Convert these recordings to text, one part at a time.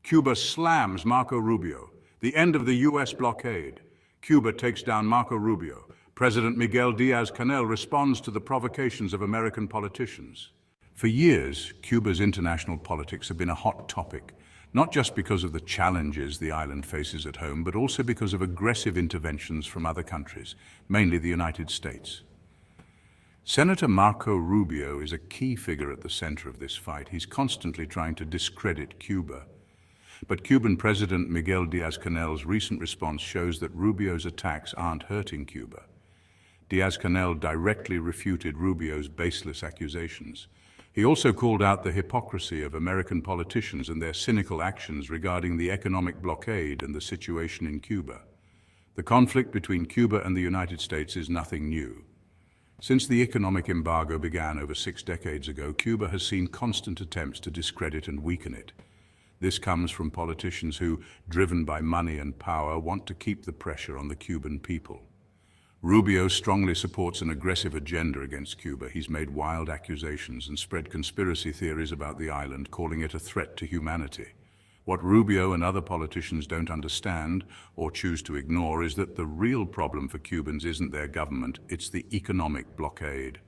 Cuba slams Marco Rubio. The end of the U.S. blockade. Cuba takes down Marco Rubio. President Miguel Diaz-Canel responds to the provocations of American politicians. For years, Cuba's international politics have been a hot topic, not just because of the challenges the island faces at home, but also because of aggressive interventions from other countries, mainly the United States. Senator Marco Rubio is a key figure at the center of this fight. He's constantly trying to discredit Cuba. But Cuban President Miguel Diaz-Canel's recent response shows that Rubio's attacks aren't hurting Cuba. Diaz-Canel directly refuted Rubio's baseless accusations. He also called out the hypocrisy of American politicians and their cynical actions regarding the economic blockade and the situation in Cuba. The conflict between Cuba and the United States is nothing new. Since the economic embargo began over 6 decades ago, Cuba has seen constant attempts to discredit and weaken it. This comes from politicians who, driven by money and power, want to keep the pressure on the Cuban people. Rubio strongly supports an aggressive agenda against Cuba. He's made wild accusations and spread conspiracy theories about the island, calling it a threat to humanity. What Rubio and other politicians don't understand or choose to ignore is that the real problem for Cubans isn't their government, it's the economic blockade.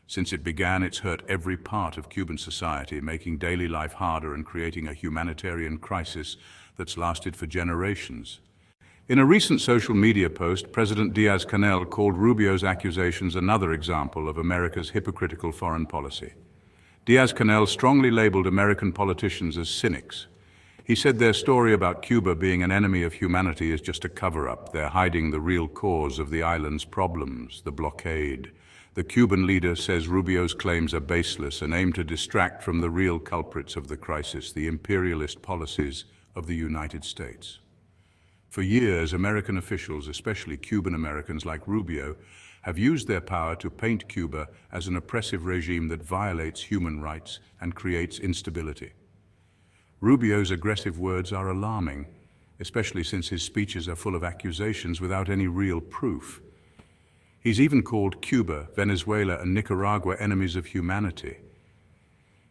Since it began, it's hurt every part of Cuban society, making daily life harder and creating a humanitarian crisis that's lasted for generations. In a recent social media post, President Diaz-Canel called Rubio's accusations another example of America's hypocritical foreign policy. Diaz-Canel strongly labeled American politicians as cynics. He said their story about Cuba being an enemy of humanity is just a cover-up. They're hiding the real cause of the island's problems, the blockade. The Cuban leader says Rubio's claims are baseless and aim to distract from the real culprits of the crisis, the imperialist policies of the United States. For years, American officials, especially Cuban Americans like Rubio, have used their power to paint Cuba as an oppressive regime that violates human rights and creates instability. Rubio's aggressive words are alarming, especially since his speeches are full of accusations without any real proof. He's even called Cuba, Venezuela, and Nicaragua enemies of humanity.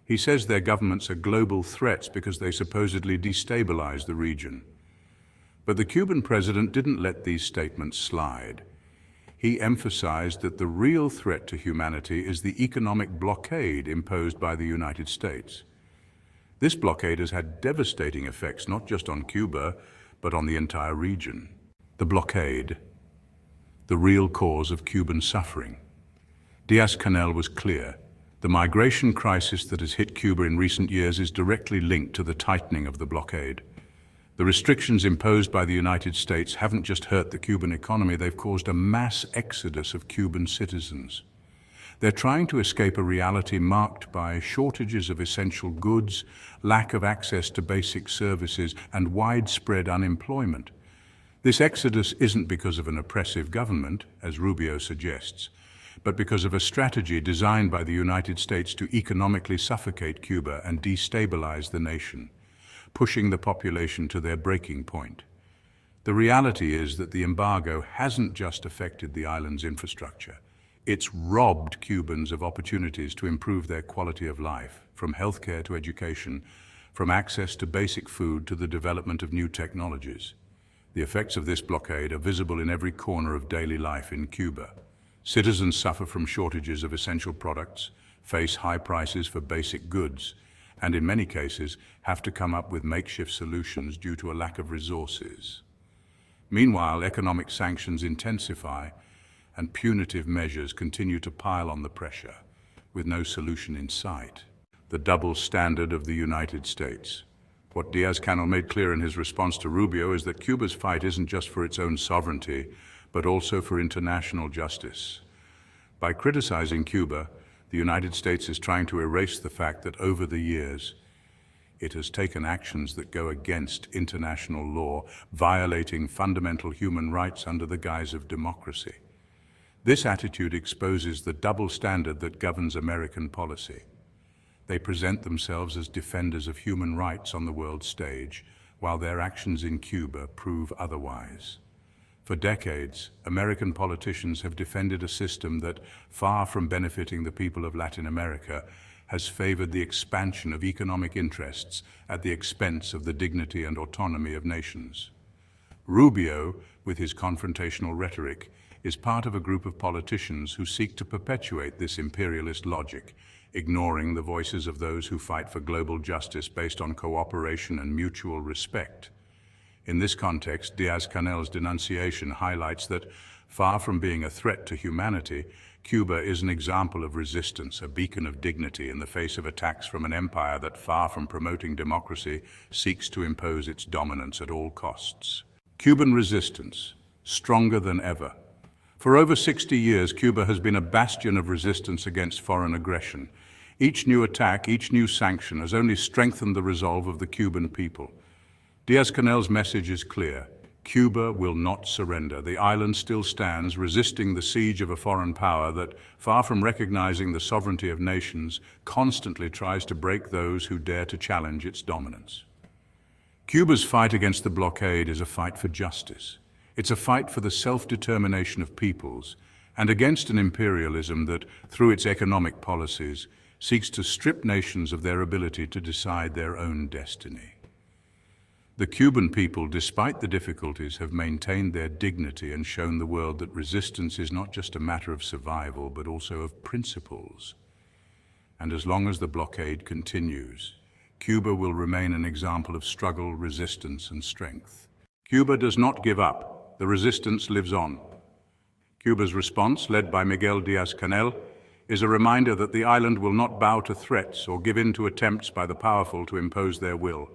He says their governments are global threats because they supposedly destabilize the region. But the Cuban president didn't let these statements slide. He emphasized that the real threat to humanity is the economic blockade imposed by the United States. This blockade has had devastating effects not just on Cuba, but on the entire region. The blockade, the real cause of Cuban suffering. Diaz-Canel was clear. The migration crisis that has hit Cuba in recent years is directly linked to the tightening of the blockade. The restrictions imposed by the United States haven't just hurt the Cuban economy, they've caused a mass exodus of Cuban citizens. They're trying to escape a reality marked by shortages of essential goods, lack of access to basic services, and widespread unemployment. This exodus isn't because of an oppressive government, as Rubio suggests, but because of a strategy designed by the United States to economically suffocate Cuba and destabilize the nation, pushing the population to their breaking point. The reality is that the embargo hasn't just affected the island's infrastructure. It's robbed Cubans of opportunities to improve their quality of life, from healthcare to education, from access to basic food to the development of new technologies. The effects of this blockade are visible in every corner of daily life in Cuba. Citizens suffer from shortages of essential products, face high prices for basic goods, and in many cases have to come up with makeshift solutions due to a lack of resources. Meanwhile, economic sanctions intensify and punitive measures continue to pile on the pressure, with no solution in sight. The double standard of the United States. What Diaz-Canel made clear in his response to Rubio is that Cuba's fight isn't just for its own sovereignty, but also for international justice. By criticizing Cuba, the United States is trying to erase the fact that over the years, it has taken actions that go against international law, violating fundamental human rights under the guise of democracy. This attitude exposes the double standard that governs American policy. They present themselves as defenders of human rights on the world stage, while their actions in Cuba prove otherwise. For decades, American politicians have defended a system that, far from benefiting the people of Latin America, has favored the expansion of economic interests at the expense of the dignity and autonomy of nations. Rubio, with his confrontational rhetoric, is part of a group of politicians who seek to perpetuate this imperialist logic, ignoring the voices of those who fight for global justice based on cooperation and mutual respect. In this context, Díaz-Canel's denunciation highlights that, far from being a threat to humanity, Cuba is an example of resistance, a beacon of dignity in the face of attacks from an empire that, far from promoting democracy, seeks to impose its dominance at all costs. Cuban resistance, stronger than ever. For over 60 years, Cuba has been a bastion of resistance against foreign aggression. Each new attack, each new sanction has only strengthened the resolve of the Cuban people. Díaz-Canel's message is clear. Cuba will not surrender. The island still stands, resisting the siege of a foreign power that, far from recognizing the sovereignty of nations, constantly tries to break those who dare to challenge its dominance. Cuba's fight against the blockade is a fight for justice. It's a fight for the self-determination of peoples and against an imperialism that, through its economic policies, seeks to strip nations of their ability to decide their own destiny. The Cuban people, despite the difficulties, have maintained their dignity and shown the world that resistance is not just a matter of survival, but also of principles. And as long as the blockade continues, Cuba will remain an example of struggle, resistance, and strength. Cuba does not give up. The resistance lives on. Cuba's response, led by Miguel Díaz-Canel, is a reminder that the island will not bow to threats or give in to attempts by the powerful to impose their will.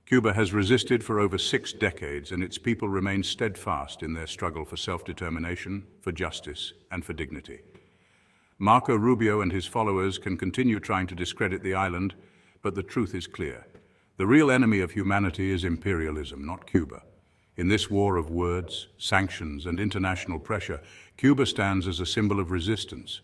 Cuba has resisted for over 6 decades, and its people remain steadfast in their struggle for self-determination, for justice, and for dignity. Marco Rubio and his followers can continue trying to discredit the island, but the truth is clear. The real enemy of humanity is imperialism, not Cuba. In this war of words, sanctions, and international pressure, Cuba stands as a symbol of resistance,